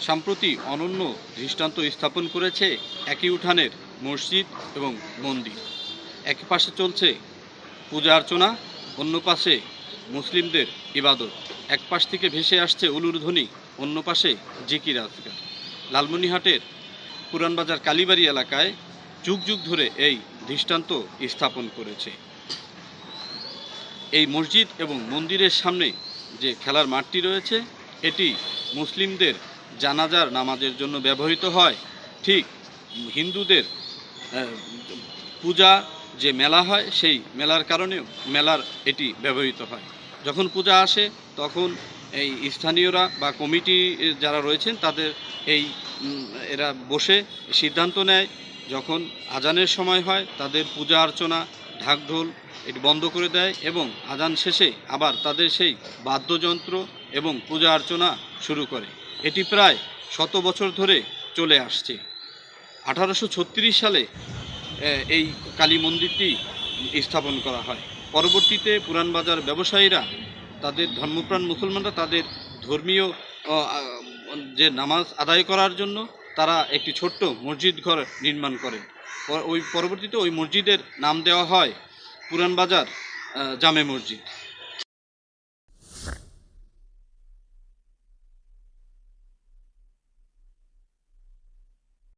সম্প্রতি অনন্য দৃষ্টান্ত স্থাপন করেছে একই উঠানের মসজিদ এবং মন্দির। এক পাশে চলছে পূজা অর্চনা, অন্য পাশে মুসলিমদের ইবাদত। এক পাশ থেকে ভেসে আসছে উলুর ধ্বনি, অন্য পাশে জিকির আজকার। লালমনিরহাটের পুরানবাজার কালীবাড়ি এলাকায় যুগ যুগ ধরে এই দৃষ্টান্ত স্থাপন করেছে। এই মসজিদ এবং মন্দিরের সামনে যে খেলার মাঠটি রয়েছে, এটি মুসলিমদের জানাজার নামাজের জন্য ব্যবহৃত হয়। ঠিক হিন্দুদের পূজা যে মেলা হয়, সেই মেলার কারণেও মেলার এটি ব্যবহৃত হয়। যখন পূজা আসে তখন এই স্থানীয়রা বা কমিটি যারা রয়েছেন তাদের এই এরা বসে সিদ্ধান্ত নেয়, যখন আজানের সময় হয় তাদের পূজা অর্চনা, ঢাকঢোল এটি বন্ধ করে দেয় এবং আজান শেষে আবার তাদের সেই বাদ্যযন্ত্র এবং পূজা অর্চনা শুরু করে। এটি প্রায় 100 বছর ধরে চলে আসছে। 1836 সালে এই কালী মন্দিরটি স্থাপন করা হয়। পরবর্তীতে পুরানবাজার ব্যবসায়ীরা, তাদের ধর্মপ্রাণ মুসলমানরা তাদের ধর্মীয় যে নামাজ আদায় করার জন্য তারা একটি ছোট্ট মসজিদ ঘর নির্মাণ করেন। পরবর্তীতে ওই মসজিদের নাম দেওয়া হয় পুরানবাজার জামে মসজিদ।